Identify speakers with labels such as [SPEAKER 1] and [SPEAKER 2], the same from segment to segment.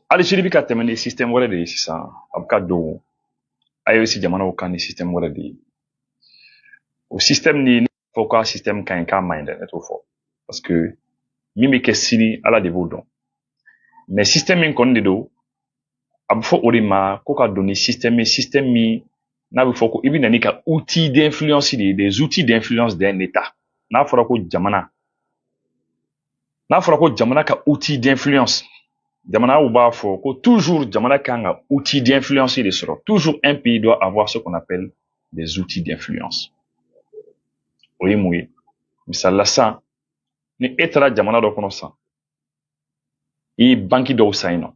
[SPEAKER 1] Algérie bi ka tɛmɛ ni système wɛrɛ de ye sisan a bɛ ka don AES jamanaw kan ni système wɛrɛ de ye o système ni ne fɔ k'a système ka ɲi k'a man ɲi dɛ ne t'o fɔ parce que min bɛ kɛ sini ala de b'o dɔn mais système min kɔni de don a bɛ fɔ o de ma ko ka don ni système ye système min n'a bɛ fɔ ko i bɛ na n'i ka outil d'influence de ye des outils d'influence d'un état n'a fɔra ko jamana ka outil d'influence jamanaw b'a fɔ ko toujours jamana kan ka outil d'influence de sɔrɔ toujours un pays doit avoir ce qu'on appelle des outils d'influence o ye mun ye misali la sisan ni e taara jamana dɔ kɔnɔ sisan i ye banki dɔw san yen nɔ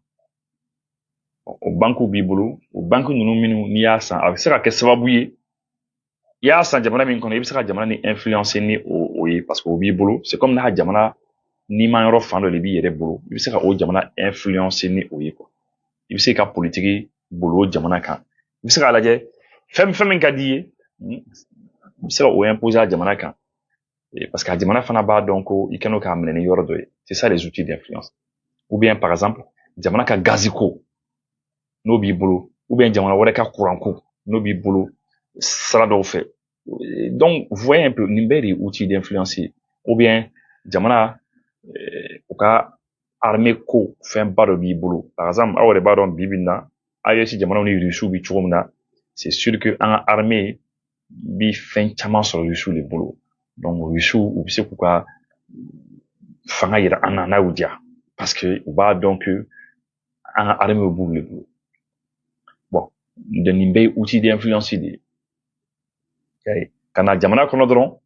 [SPEAKER 1] o bankiw b'i bolo o banki ninnu minnu n'i y'a san a bɛ se ka kɛ sababu ye i y'a san jamana min kɔnɔ i bɛ se ka jamana ni influencer ni o ye parce que o b'i bolo c'est comme n'a jamana n'i ma yɔrɔ fan dɔ de b'i yɛrɛ bolo i bɛ se ka o jamana influencer ni o ye quoi i bɛ se ka politiki bolo o jamana kan i bɛ se k'a lajɛ fɛn min ka di i ye i bɛ se ka o imposer a jamana kan parce que a jamana fana b'a dɔn ko i kɛn'o k'a minɛ ni yɔrɔ dɔ ye c'est ça les outils d'influence ou bien par exemple jamana ka gaziko n'o b'i bolo ou bien jamana wɛrɛ ka kuranko n'o b'i bolo sira dɔw fɛ donc voyez un peu nin bɛɛ de ye outil d'influence ye ou bien jamana u ka armée ko fɛnba dɔ b'i bolo par exemple aw yɛrɛ b'a dɔn bi na AES jamanaw ni Russiw bi cogo min na c'est sûr que an ka armée bi fɛn caman sɔrɔ Russiw de bolo donc Russiw u bɛ se k'u ka fanga yira an na n'a y'u diya parce que u b'a dɔn que an ka armée b'u de bolo bon nin bɛɛ ye outil d'influence de ye ka na jamana kɔnɔ dɔrɔn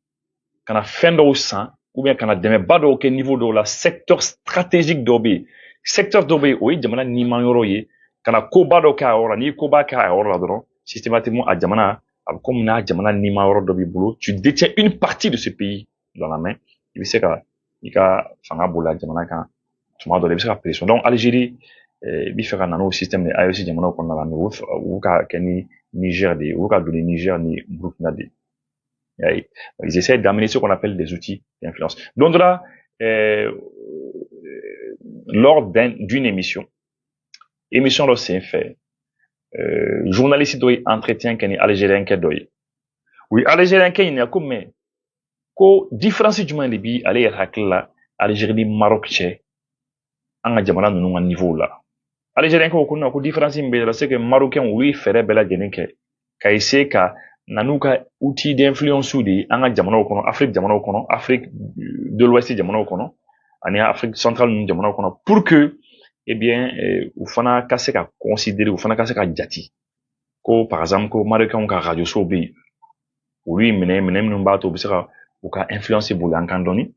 [SPEAKER 1] ka na fɛn dɔw san ou bien ka na dɛmɛba dɔw kɛ niveau dɔw la secteur stratégique dɔw bɛ yen secteur dɔw bɛ yen o ye jamana niman yɔrɔ ye ka na koba dɔw kɛ a yɔrɔ la n'i ye koba kɛ a yɔrɔ la dɔrɔn systématiquement a jamana a bɛ komi n'a jamana niman yɔrɔ dɔ b'i bolo tu détiens une partie de ce pays dans la main i bɛ se ka i ka fanga b'o jamana kan tuma dɔ la i bɛ se ka pression donc Algérie i bɛ fɛ ka na n'o système de AES jamanaw kɔnɔna la mais u ka kɛ ni Niger de ye u ka don ni Niger ni Burkina de ye ils essaient d'amener ce qu'on appelle des outils d'influence. Donc là, lors d'une émission là c'est fait, journaliste doit entretien qu'un Algérien qui doit. Oui, Algérien qui n'est comme mais ko différence du monde bi aller hakil la Algérie ni Maroc che anga jamana nunu niveau là. Algérien ko kuna ko différence mbe la c'est que Marocain oui ferait bela jenike ka essayer ka nanuka outil d'influence de an ka jamanaw kɔnɔ Afrique jamanaw kɔnɔ Afrique de l'Ouest jamanaw kɔnɔ ani Afrique centrale ninnu jamanaw kɔnɔ pour que eh bien u fana ka se ka considérer u fana ka se ka jati ko par exemple ko Marocain ka radio so bɛ yen olu ye minɛ minnu b'a to u bɛ se ka u ka influence boli an kan dɔɔni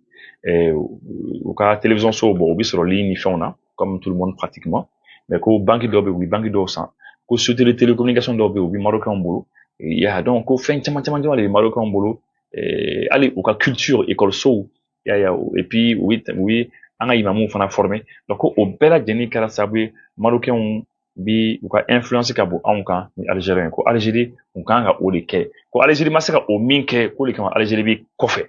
[SPEAKER 1] u ka télévision so bɔ u bɛ sɔrɔ ligne ni fɛnw na comme tout le monde pratiquement mais ko banque dɔw bɛ yen u bɛ banque dɔw san ko société de télécommunication dɔw bɛ yen u bɛ Marocain bolo ya donc ko fɛn caman de bɛ Marocain bolo hali u ka culture école sow ya et puis oui an ka imamuw fana former donc o bɛɛ lajɛlen kɛra sababu ye Marocain bi u ka influence ka bon anw kan ni Algérien ko Algérie u kan ka o de kɛ ko Algérie ma se ka o min kɛ ko de kama Algérie bi kɔfɛ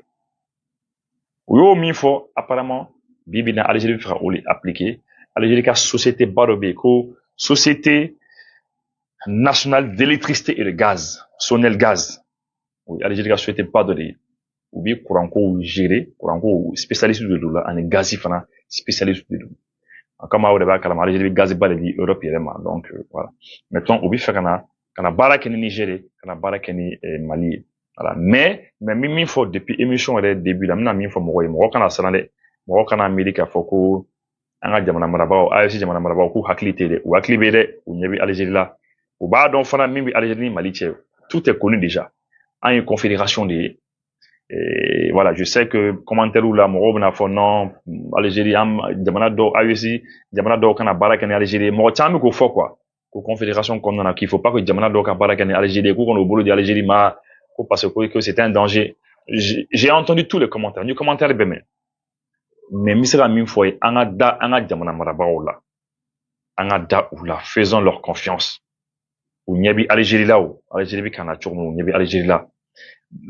[SPEAKER 1] u y'o min fɔ apparemment bi na Algérie bɛ fɛ ka o de appliquer Algérie ka société ba dɔ bɛ yen ko société nationale d'électricité et de gaz Sonel Gaz oui Algérie ka société ba dɔ de ye u bi kuranko gérer kuranko spécialiste de don la ani gazi fana spécialiste de don kama o de b'a kalama Algérie bɛ gaz ba de di Europe yɛrɛ ma donc voilà maintenant u bi fɛ ka na baara kɛ ni Niger ye ka na baara kɛ ni Mali ye voilà mais min fɔ depuis émission yɛrɛ début la n bɛna min fɔ mɔgɔ ye mɔgɔ kana siran dɛ mɔgɔ kana miiri k'a fɔ ko an ka jamana marabagaw AES jamana marabagaw k'u hakili tɛ dɛ u hakili bɛ dɛ u ɲɛ bɛ Algérie la u b'a dɔn fana min bɛ Algérie ni Mali cɛ tout est connu déjà an ye confédération de ye et voilà je sais que commentaire la mɔgɔw bɛna fɔ non Algérie jamana dɔw AES jamana dɔw kana baara kɛ ni Algérie mɔgɔ caman bɛ k'o fɔ quoi ko confédération kɔnɔna na qu'il faut pas que jamana dɔw ka baara kɛ ni Algérie k'u kɔni u bolo di Algérie ma ko parce que c'est un danger j'ai entendu tous les commentaires ni commentaire bɛ mɛn mais n bɛ se ka min fɔ ye an ka da an ka jamana marabagaw la an ka da u la faisons leur confiance u ɲɛ bɛ Algérie la o Algérie bɛ ka na cogo min u ɲɛ bɛ Algérie la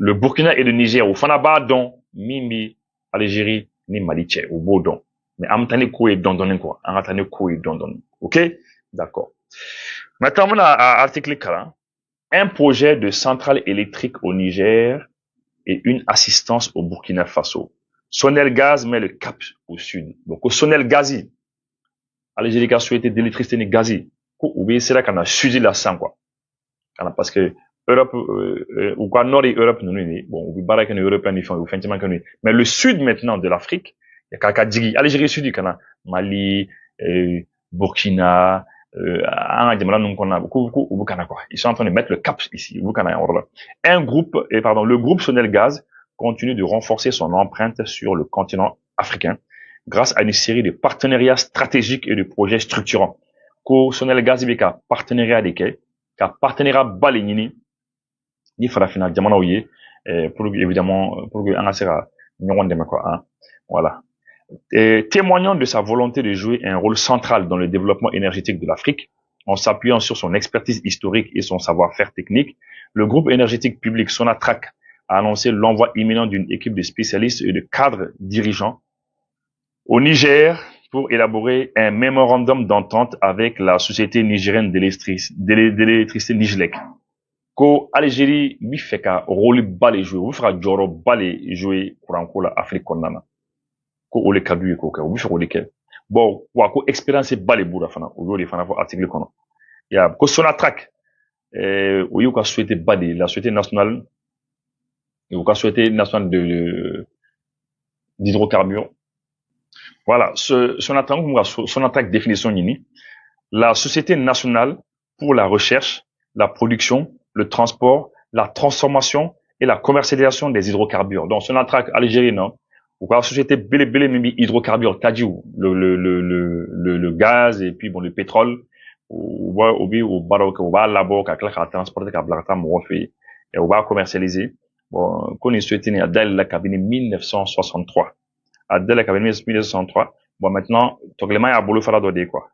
[SPEAKER 1] le Burkina et le Niger u fana b'a dɔn min bɛ Algérie ni Mali cɛ u b'o dɔn mais en même temps ko est donné quoi en temps ko est donné. OK, d'accord. Maintenant on a article 40. Un projet de centrale électrique au Niger et une assistance au Burkina Faso. Sonelgaz met le cap au sud. Donc au Sonelgazi, Algérie a souhaité d'électricité ni gazi. Ko oubé c'est là qu'on a suivi la sang quoi. Parce que Europe ou quoi Nord et Europe nous bon ou bara que européen ni font effectivement que nous. Mais le sud maintenant de l'Afrique, il y a kaka digi Algérie sud kana Mali, Burkina, ils sont en train de mettre le cap ici. Le groupe Sonelgaz continue de renforcer son empreinte sur le continent africain grâce à une série de partenariats stratégiques et de projets structurants. Ko Sonelgaz ibeka partenariat deke, ka partenariat balenini, ni farafina jamana oye, pour évidemment pour que angasera nyon dema quoi, hein. Voilà. Témoignant de sa volonté de jouer un rôle central dans le développement énergétique de l'Afrique, en s'appuyant sur son expertise historique et son savoir-faire technique, le groupe énergétique public Sonatrach a annoncé l'envoi imminent d'une équipe de spécialistes et de cadres dirigeants au Niger pour élaborer un mémorandum d'entente avec la société nigérienne d'électricité Nijlek. Ko Algérie mi fait ka rôle balé jouer, ou fera joro balé jouer courant ko la Afrique konnana. Ko ole kadu ko ka, ou fera ole ke. Bon, wa ko expérience balé boura fana, ou yori fana fo article kono. Ya ko Sonatrach ou yo ka souhaité balé la société nationale ou ka souhaité nationale d'hydrocarbures. Voilà, Sonatrach définition nini. La Société nationale pour la recherche, la production, le transport, la transformation et la commercialisation des hydrocarbures. Donc, Sonatrach Algérie, non? Ou la société Bélé Mimi hydrocarbures, Tadjou, le gaz et puis bon, le pétrole, ou va labo, ka transporter, ka blata, et on va commercialiser. Bon, qu'on est souhaité, à Dal, la cabine 1963. À Dal, la cabine 1963. Bon, maintenant, Togleman a boulot fara dodé, quoi.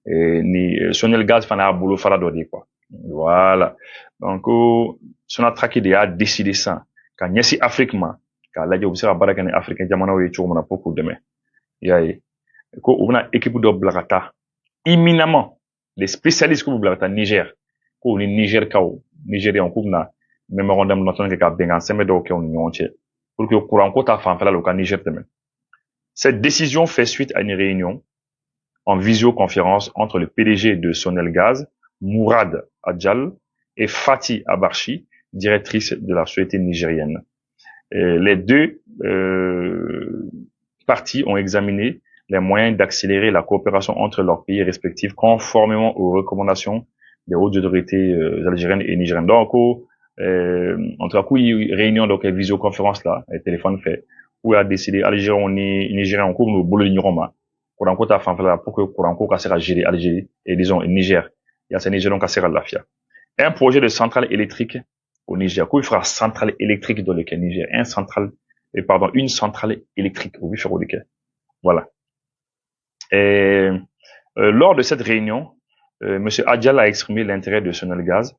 [SPEAKER 1] Ni Sonelgaz fana a boulot fara dodé, quoi. Voilà. Donc, Sonatrach a décidé ça. Quand Nyesi Afrique ma, quand la job sera barakane africain jamana ou yechou mona poku demain. Yaye. Ko una équipe de blagata. Imminemment, les spécialistes que vous blagata Niger. Ko ni Niger kao, Nigérien ko na mémorandum d'entente ka bengan seme do ke on nyonche. Pour que courant ko ta fan fala lo ka Niger demain. Cette décision fait suite à une réunion en visioconférence entre le PDG de Sonelgaz, Mourad Adjal, et Fatih Abarchi, directrice de la société nigérienne. Les deux parties ont examiné les moyens d'accélérer la coopération entre leurs pays respectifs conformément aux recommandations des hautes autorités algériennes et nigériennes. Donc, en tout cas, réunion, donc, visioconférence là, et téléphone fait, où a décidé, Algérien, Nigérien, on couvre nos boulots de Kouranko ta fanfala pour que Kouranko kassera gérer Algérie et disons Niger. Il y a ces Nigériens kassera l'afia. Un projet de centrale électrique au Niger. Quoi il fera centrale électrique dans le Niger? Une centrale électrique au Niger. Voilà. Et lors de cette réunion, Monsieur Adjal a exprimé l'intérêt de Sonelgaz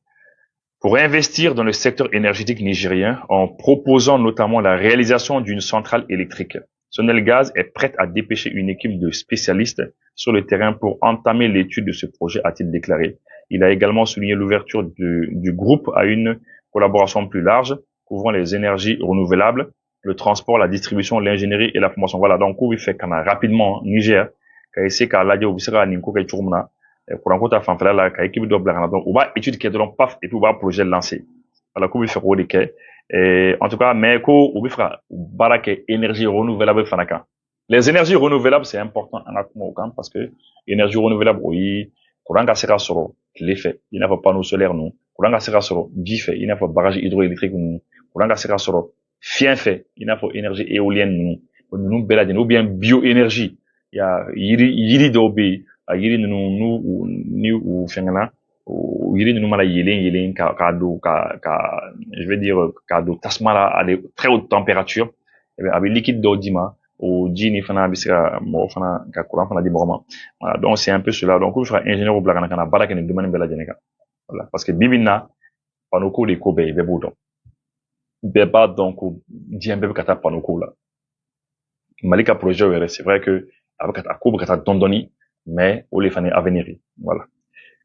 [SPEAKER 1] pour investir dans le secteur énergétique nigérien en proposant notamment la réalisation d'une centrale électrique. Sonelgaz est prête à dépêcher une équipe de spécialistes sur le terrain pour entamer l'étude de ce projet, a-t-il déclaré. Il a également souligné l'ouverture du groupe à une collaboration plus large, couvrant les énergies renouvelables, le transport, la distribution, l'ingénierie et la formation. Voilà, donc il fait qu'on a rapidement Niger, qu'a essayé qu'à la obisera ninko kay churmuna, pour encore ta fanfala la qu'a équipe double la donc on va étude qui est donc paf et puis on va projet lancé. Voilà, qu'on fait rôle et en tout cas mais ko on fera barake énergie renouvelable fanaka. Les énergies renouvelables c'est important en akmo parce que énergie renouvelable oui, courant ga sera soro l'effet, il n'a pas panneau solaire non, courant ga sera soro fait, il n'a pas barrage hydroélectrique non, courant ga sera soro fien fait, il n'a pas énergie éolienne non, nous beladine ou bien bioénergie. Il y a yiri dobi a yiri ni ou fengana ou yiri nous mala yelen ka je vais dire ka do tasmala à des très hautes températures et bien avec liquide d'odima au jini fana bisira mo fana ka courant fana di moroma. Voilà, donc c'est un peu cela. Donc on fera ingénieur au blagana kana baraka ni demande bela jeneka. Voilà, parce que bibina panoko de kobe be boudon beba donc djembe kata panoko là. Malika projet c'est vrai que avec ta coupe ta dondoni mais au les à venir voilà.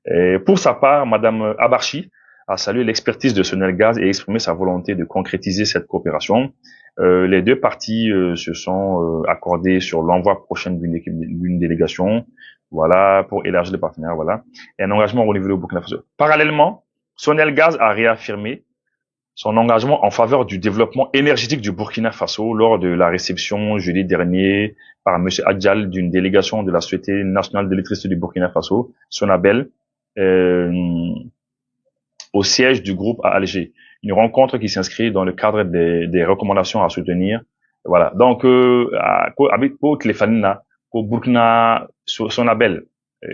[SPEAKER 1] Et pour sa part, Madame Abarchi a salué l'expertise de Sonelgaz et exprimé sa volonté de concrétiser cette coopération. Les deux parties se sont accordées sur l'envoi prochain d'une délégation, voilà, pour élargir les partenaires, voilà, et un engagement renouvelé au Burkina Faso. Parallèlement, Sonelgaz a réaffirmé son engagement en faveur du développement énergétique du Burkina Faso lors de la réception jeudi dernier par M. Adjal d'une délégation de la Société nationale d'électricité du Burkina Faso, Sonabel, euh, au siège du groupe à Alger. Une rencontre qui s'inscrit dans le cadre des recommandations à soutenir. Voilà. Donc, avec au téléphone là, au Burkina Sonabel,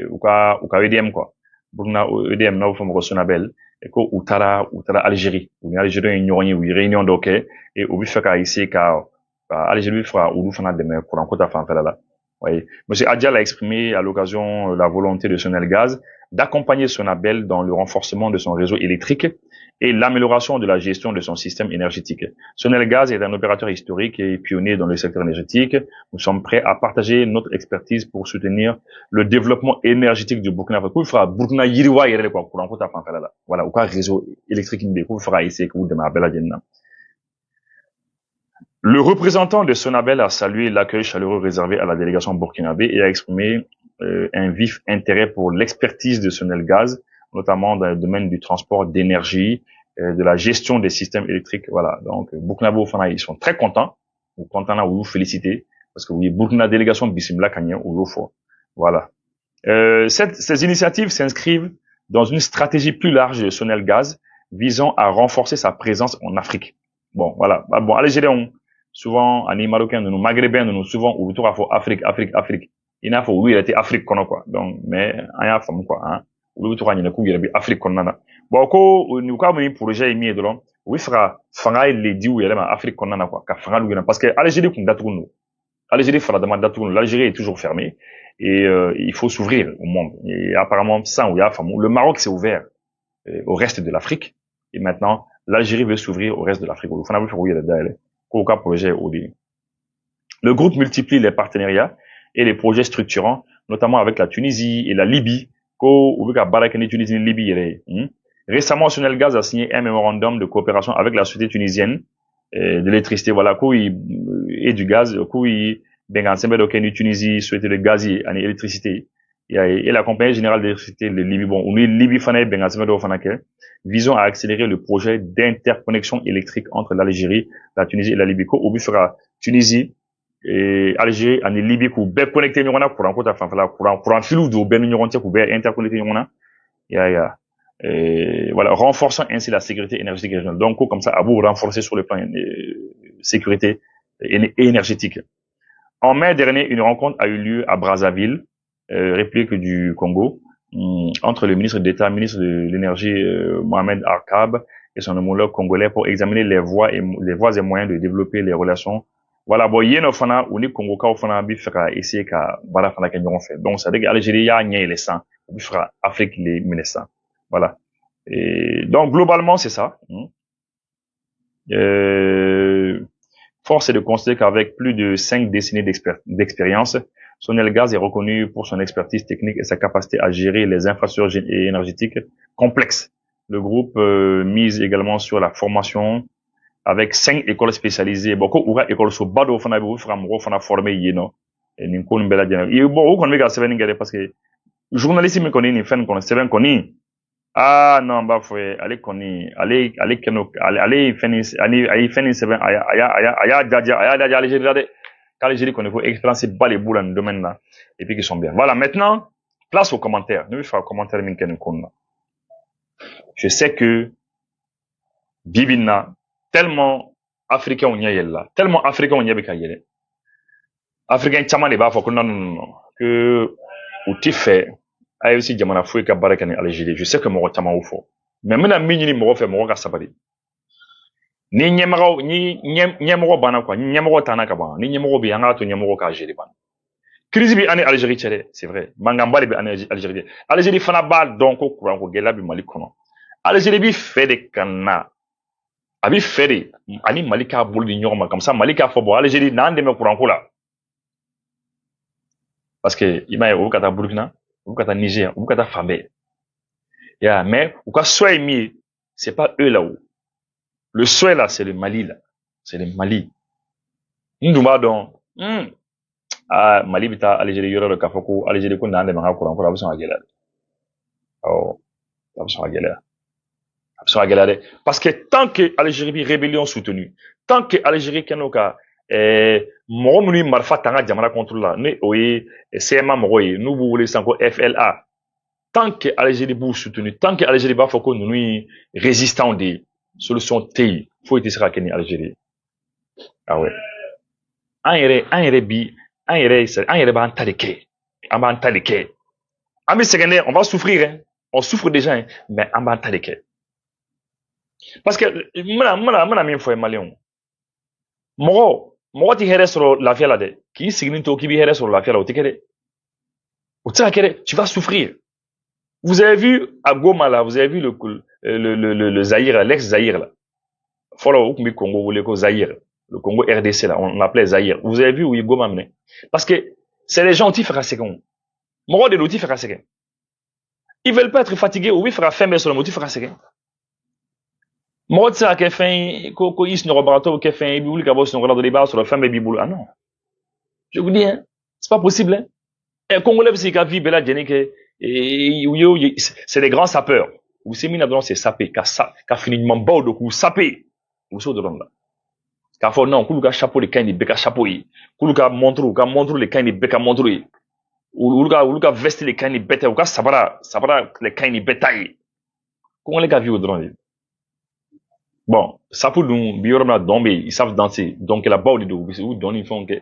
[SPEAKER 1] ou quoi EDM quoi. Burkina EDM na au Sonabel, et ko utara Algérie. Ou Algérie une réunion d'ok et au but fait ici car Algérie fera ou fana de pour en côté enfin là. Oui. Monsieur Adjal a exprimé à l'occasion la volonté de Sonelgaz d'accompagner Sonabel dans le renforcement de son réseau électrique et l'amélioration de la gestion de son système énergétique. Sonelgaz est un opérateur historique et pionnier dans le secteur énergétique. Nous sommes prêts à partager notre expertise pour soutenir le développement énergétique du Burkina Faso. Pour faire Burkina Yiriwa yere quoi pour encore ta là. Voilà, ou quoi réseau électrique ni pour faire ici que vous de ma belle agenda. Le représentant de Sonabel a salué l'accueil chaleureux réservé à la délégation burkinabé et a exprimé un vif intérêt pour l'expertise de Sonelgaz, notamment dans le domaine du transport d'énergie, de la gestion des systèmes électriques. Voilà. Donc, Burkinabé, ils sont très contents. Ou contents là, ou vous féliciter. Parce que oui, Burkina délégation Bissimla Kanye ou l'OFO. Voilà. Ces initiatives s'inscrivent dans une stratégie plus large de Sonelgaz visant à renforcer sa présence en Afrique. Bon, voilà. Bon, Algériens, souvent, en Marocains, nous, Maghrébins, nous, souvent, ou tout à fait Afrique. Il n'a faut, oui, il était Afrique, quoi. Donc, mais, il y a femme, quoi, hein. Ou tout à fait, il y a Afrique, quoi, bon, ko, nous, quoi, mon projet, il m'y de l'homme. Oui, fera, fanga, il dit, où il y a Afrique, quoi, quoi, fanga, parce que Algérie, qu'on date, Algérie fera demande d'atoun. L'Algérie est toujours fermée et il faut s'ouvrir au monde. Et apparemment, ça, le Maroc s'est ouvert au reste de l'Afrique et maintenant l'Algérie veut s'ouvrir au reste de l'Afrique. Le groupe multiplie les partenariats et les projets structurants, notamment avec la Tunisie et la Libye. Récemment, Sonelgaz a signé un mémorandum de coopération avec la société tunisienne de l'électricité, voilà, et du gaz, Tunisie souhaitait le gaz et l'électricité. Et la compagnie générale d'électricité de Libye, bon, on est Libye visant à accélérer le projet d'interconnexion électrique entre l'Algérie, la Tunisie et la Libye. Au but fera Tunisie et Algérie, en Libye, pour bien connecter pour un filou de bien pour interconnecter voilà, renforçant ainsi la sécurité énergétique régionale. Donc, comme ça, à vous renforcer sur le plan sécurité énergétique. En mai dernier, une rencontre a eu lieu à Brazzaville, République du Congo, entre le ministre d'État, ministre de l'Énergie, Mohamed Arkab, et son homologue congolais pour examiner les voies et moyens de développer les relations. Voilà, bon, yéno fana, ou ni Congo ka fana bi fera essayer ka bara fana ka ñoŋ fait. Donc, ça veut dire Algérie ya ñe les 100, ou bi fera Afrique les 1100. Voilà. Et donc, globalement, c'est ça. Force est de constater qu'avec plus de 5 décennies d'expérience, Sonelgaz est reconnu pour son expertise technique et sa capacité à gérer les infrastructures énergétiques complexes. Le groupe mise également sur la formation avec 5 écoles spécialisées. Beaucoup oura école so bado fana bi fera mo fana formé yeno. Et ni ko mbela jana. Et bon, on mega 7 ngere parce que journaliste me connaît ni fan kono 7 koni. Ah non, bah foi, allez koni, allez keno, allez fini 7 aya dadia Algérie qu'Algérie connaît faut expérience bas les boules dans le domaine là et puis qui sont bien. Voilà, maintenant place aux commentaires. Nous faire un commentaire minken konna. Je sais que Bibina tellement africain on y est là, tellement africain on y est avec yele. Africain chama les ba faut que non que ou ti fait ayo si jamana foué ka baraka ni Algérie. Je sais que mon chama ou faut. Mais maintenant mini mo fait mo ka sabali. Ni nyemoro bana quoi, nyemoro tanaka bana, ni nyemoro bi anga to nyemoro ka Algérie bana. Crise bi ane Algérie tchele, c'est vrai. Mangambale bi ane Algérie. Algérie fana ba donc ko kuran ko gela bi Mali kono. Algérie bi fait des kana. Abi fait des ani Mali ka bol di nyoma comme ça Mali ka fo bo Algérie nan de me kuran ko la. parce que il m'a au kata Burkina, au kata Niger, au kata Fabé. Yeah, mais au cas soit mis, c'est pas eux là-haut. Le souhait là, c'est le Mali là. C'est le Mali. Ndouma donc, ah, Mali bita Algérie yoro le kafoko, Algérie ko nande manga courant pour la gela. Oh, la besoin gela. Parce que tant que Algérie bi rébellion soutenue, tant que Algérie kenoka mɔgɔ minnu ye marifa tanga jamana contre la ni o ye CMA mɔgɔ ye n'u b'u wele sisan ko FLA, tant que Algérie b'u soutenu, tant que Algérie b'a fɔ ko ninnu ye résistant de ye, solution tɛ yen, foyi tɛ se ka kɛ ni Algérie. Ah ouais. An yɛrɛ bi an yɛrɛ b'an ta de kɛ, an b'an ta de kɛ, an bɛ sɛgɛn dɛ, on va souffrir hein, on souffre déjà hein, mais an b'an ta de kɛ. Parce que n bɛna min fɔ ye maliyɛnw, mɔgɔ tɛ hɛrɛ sɔrɔ lafiya la dɛ, k'i siginin to k'i bɛ hɛrɛ sɔrɔ lafiya la o tɛ kɛ dɛ, o tɛ se ka kɛ dɛ, tu vas souffrir. Vous avez vu à Goma là, vous avez vu le Zaïre, l'ex-Zaïre là. Follow au Congo, le Zaïre, le Congo RDC là, on l'appelait Zaïre. Vous avez vu où il Goma mené? Parce que c'est les gens qui font ça. Moi, des outils font ça. Ils veulent pas être fatigués, ou ils font faire mais sur le motif font ça. Moi, tu sais, qu'est fait, qu'on y se rebrato, qu'est fait, biboul, qu'à bosse, on regarde les bars sur le femme et biboul. Ah non. Je vous dis, hein, c'est pas possible, hein. Et Congolais, c'est qu'à vivre là, c'est les grands sapeurs. Vous savez, maintenant, c'est sapé, qu'à finiment bas de coup, sapé. Vous savez, de là. Qu'à faut, non, koulouka chapeau, les cains, les béca chapeau, koulouka montre les cains, les béca montre, koulouka veste les cains, les bêta, ou sabara, les cains, les bétail. Congolais, qu'à vivre de là. Bon, ça pour nous, biorama dombé, ils savent danser. Donc, la bas de dos, vous donnez, ils font que,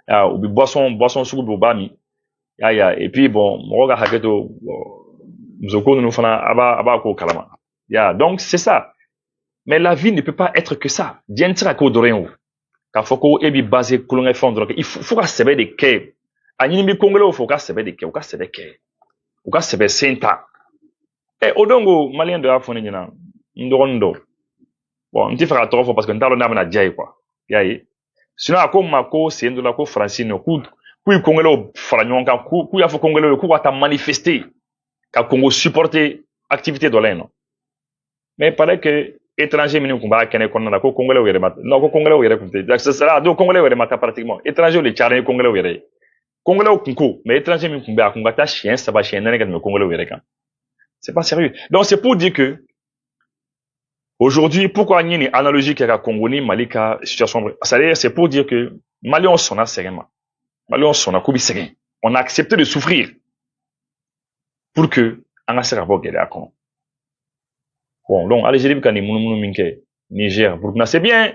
[SPEAKER 1] ou boisson sous le bami. Et puis bon, mɔgɔ ka hakɛ to musoko ninnu fana a b'a ko kalama. Donc c'est ça. Mais la vie ne peut pas être que ça. Diɲɛ tɛ se ka k'o dɔrɔn ye o. K'a fɔ ko e b'i basé kulonkɛ fɛnw dɔrɔn kan. Il faut ka sɛbɛ de kɛ. A ɲini bi kongolɛw fɛ u ka sɛbɛ de kɛ, u ka sɛbɛ kɛ, u ka sɛbɛ sen ta. O don ko maliyɛn dɔ y'a fɔ ne ɲɛna, n dɔgɔnin dɔ. Bon, n tɛ fɛ ka tɔgɔ fɔ parce que n t'a dɔn n'a bɛna diya ye quoi. Y'a ye. Sinon a ko n ma ko sen dɔ la ko Francine k'u ye kongolɛw fara ɲɔgɔn kan, k'u y'a fɔ kongolɛw ye k'u ka taa manifester ka Congo supporter activité dɔ la yen nɔ. Mais il paraît que étranger minnu tun b'a kɛnɛ kɔnɔna la ko kongolɛw yɛrɛ ma non ko kongolɛw yɛrɛ tun tɛ c'est ça donc kongolɛw yɛrɛ ma taa pratiquement étranger de cayara ni kongolɛw yɛrɛ ye. Kongolɛw kun ko mais étranger min tun bɛ a kun ka taa siɲɛ 3 siɲɛ 4 ka tɛmɛ kongolɛw yɛrɛ kan. C'est pas sérieux. Donc c'est pour dire que aujourd'hui pourquoi n ye nin analogie kɛ ka Congo ni Mali ka situation c'est-à-dire c'est pour dire que Maliyɛnw sɔnna sɛgɛn ma. Maliyɛnw sɔnna k'u bɛ sɛgɛn. On a accepté de souffrir pour que an ka se ka bɔ gɛlɛya kɔnɔ. Bon, donc Algérie bɛ ka nin munumunu min kɛ Niger, Burkina, c'est bien.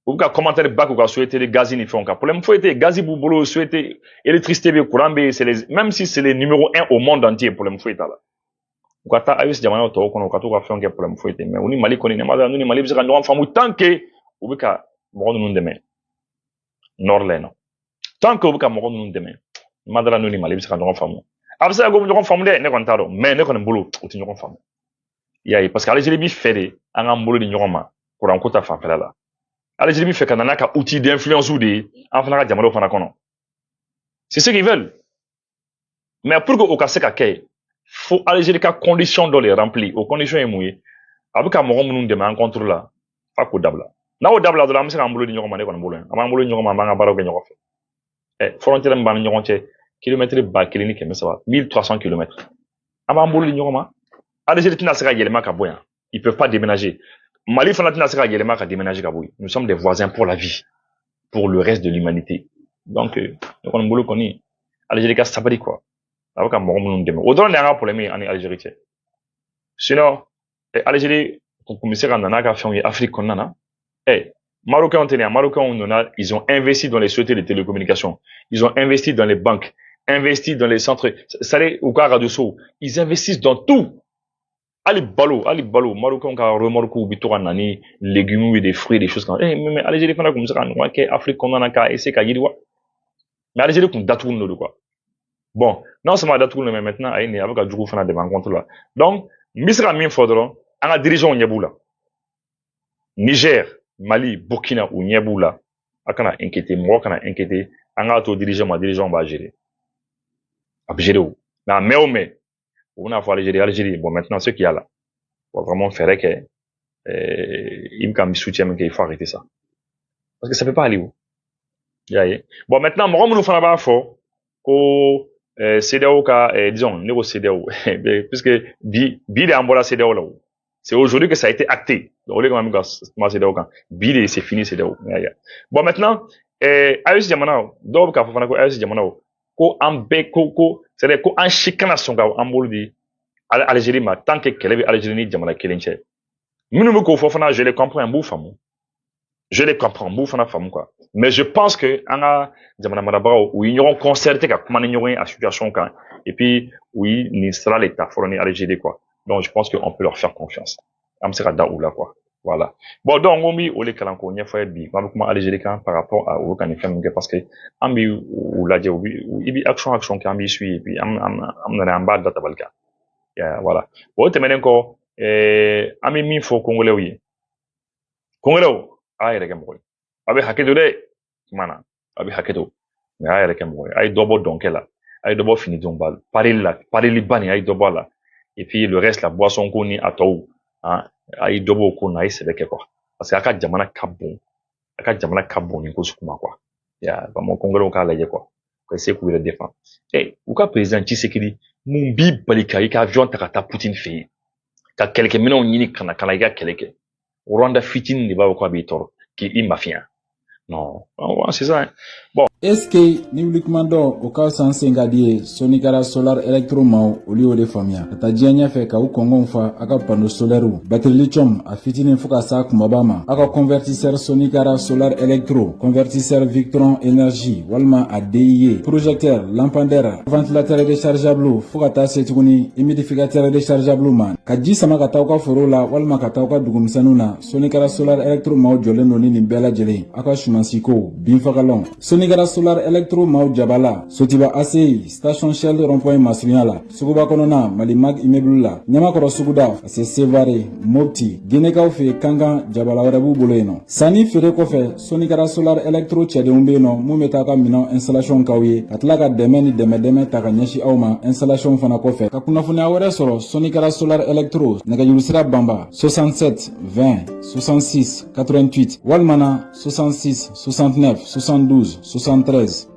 [SPEAKER 1] U bɛ ka commentaire back u ka souhaiter les gaz ni fɛnw kan. Problème foyi tɛ yen, gaz b'u bolo, souhaiter électricité bɛ, courant bɛ, même si c'est le numéro 1 au monde entier, problème foyi t'a la. U ka taa AES jamanaw tɔw kɔnɔ u ka t'u ka fɛnw kɛ problème foyi tɛ yen. Mais u ni Mali kɔni, ne ma dɔn, u ni Mali bɛ se ka ɲɔgɔn faamu tant que u bɛ ka mɔgɔ ninnu dɛmɛ nord la yen nɔ. Tant que u bɛ ka mɔgɔ ninnu dɛmɛ, ne ma dɔn, u ni Mali bɛ se ka ɲɔgɔn faamu. A bɛ se ka ɲɔgɔn faamu dɛ, ne kɔni t'a dɔn, mais ne kɔni bolo u tɛ ɲɔgɔn faamu. Y'a ye, parce que Algérie bɛ fɛ de an k'an bolo di ɲɔgɔn ma courant ko ta fanfɛla la. Algérie bɛ fɛ ka na n'a ka outil d'influence de ye an fana ka jamanaw fana kɔnɔ. C'est ce qu'ils veulent. Mais pour que o ka se ka kɛ, faut Algérie ka condition dɔ le remplir. O condition ye mun ye? A bɛ ka mɔgɔ minnu dɛmɛ an contre la, f'a k'o dabila. N'aw dabila dɔrɔn an bɛ se k'an bolo di ɲɔgɔn ma, ne kɔni bolo yan. An b'an bolo di ɲɔgɔn ma, an b'an ka baaraw kɛ ɲɔgɔn fɛ. Frontière min b'an ni ɲɔgɔn cɛ, kilomètre 1300, 1300 kilomètres. An b'an bolo di ɲɔgɔn ma. Algérie tɛna se ka yɛlɛma ka bɔ yan. Ils peuvent pas déménager. Mali fana tɛna se ka yɛlɛma ka déménager ka bɔ yen. Nous sommes des voisins pour la vie, pour le reste de l'humanité. Donc, ne kɔni bolo kɔni, Algérie ka sabali quoi. A bɛ ka mɔgɔ minnu dɛmɛ. O dɔrɔn de y'an ka problème ye ani Algérie cɛ. Sinon, Algérie kun bɛ se ka na n'a ka fɛnw ye Afrique kɔnɔna na. Marocains tɛ nin ye, Marocains nana, ils ont investi dans les sociétés de télécommunications. Ils ont investi dans les banques, investi dans les centres, c'est-à-dire u ka radio so, ils investissent dans tout. Ali balo, Marocains ka remorque bi to ka na ni légumes et des fruits, des choses comme ça. Mais Algérie fana kun bɛ se ka ɲɔgɔn kɛ Afrique kɔnɔna na ka essayer ka yiriwa. Mais Algérie kun datugulen don quoi. Bon, non seulement datugulen mais maintenant a bɛ ka jugu fana dɛmɛ an contre la. Donc, n bɛ se ka min fɔ dɔrɔn, an ka dirigeants ɲɛ b'u la. Niger, Mali, Burkina u ɲɛ b'u la. A kana inquiéter, mɔgɔ kana inquiéter. an k'a to dirigeant b'a gérer a bɛ gérer o mais on a fait Algérie bon maintenant ce qu'il y a là on va vraiment faire que il me soutient qu'il faut arrêter ça parce que ça peut pas aller où bon maintenant moi nous fana b'a fɔ ko CEDEAO ka disons ne ko CEDEAO puisque bi de an bɔra CEDEAO là c'est aujourd'hui que ça a été acté donc les gars comment CEDEAO kan bi de c'est fini CEDEAO bon maintenant AES jamana dɔw bɛ k'a fɔ fana ko AES jamana ko an bɛɛ ko c'est-à-dire ko an si kana sɔn ka an bolo di Algérie ma tant que kɛlɛ bɛ Algérie ni jamana kelen cɛ minnu bɛ k'o fɔ fana je les comprends n b'u faamu je les comprends n b'u fana faamu quoi mais je pense que an ka jamana marabagaw u ye ɲɔgɔn concerté ka kuma ni ɲɔgɔn ye a situation kan et puis u ye nin sira le ta fɔlɔ ni Algérie quoi donc je pense que on peut leur faire confiance an bɛ se ka da u la quoi voilà bon donc n bɛ o de kalan k'o ɲɛfɔ ye bi an bɛ kuma Algérie kan par rapport à olu ka nin fɛn min kɛ parce que an bɛ u lajɛ i bɛ action kɛ an b'i suit et puis an nana an b'a databali kan voilà bon o tɛmɛnen kɔ an bɛ min fɔ kongolɛw ye kongolɛw a yɛrɛ kɛ mɔgɔ ye a bɛ hakɛ to dɛ kuma na a bɛ hakɛ to mais a yɛrɛ kɛ mɔgɔ ye a ye dɔ bɔ dɔnkɛ la a ye dɔ bɔ finidonba la parili ba nin a ye dɔ bɔ a la et puis le reste la boisson ko ni a tɔw a ye dɔ bɔ o ko na a ye sɛbɛ kɛ quoi parce que a ka jamana ka bon ni ko sugu ma quoi vraiment kongolɛw k'a lajɛ quoi ka se k'u yɛrɛ défend u ka président Tshisekedi mun b'i bali ka i ka avion ta ka taa Poutine fɛ yen ka kɛlɛkɛminɛnw ɲini ka na i ka kɛlɛ kɛ Rwanda fitinin de b'a fɔ k'a b'i tɔɔrɔ k'i mafiya non c'est ça hein. Bon
[SPEAKER 2] est-ce que ni wulikuma dɔ o ka fisa n sen ka di ye sɔnni kɛra solar electro ma olu y'o de faamuya ka taa diɲɛ ɲɛfɛ ka u kɔngɔnw fa a ka panneau solaire batterie lithium a fitinin fo ka s'a kumaba ma a ka convertisseur sɔnni kɛra solar electro convertisseur Victron énergie walima a DIE projecteur lampadaire ventilateur rechargeable fo ka taa se tuguni humidificateur rechargeable ma ka ji sama ka taa aw ka foro la walima ka taa aw ka dugumisɛnninw na sɔnni kɛra solar electro ma jɔlen don ni nin bɛɛ lajɛlen a ka sumansiko binfagalanw sɔnni kɛra solar electro maaw jabala sotiba ACI station Shell rond-point masurunya la suguba kɔnɔna Malimag immeuble la ɲamakɔrɔ suguda ka se Sevare Mopti Ginekaw fɛ Kankan jabala wɛrɛ b'u bolo yen nɔ sanni feere kɔfɛ sɔnni kɛra solar electro cɛdenw bɛ yen nɔ mun bɛ taa ka minɛn installation k'aw ye ka tila ka dɛmɛ ni dɛmɛ ta ka ɲɛsin aw ma installation fana kɔfɛ ka kunnafoniya wɛrɛ sɔrɔ sɔnni kɛra solar electro nɛgɛjurusira banba 67 20 66 88 walima 66 69 72 73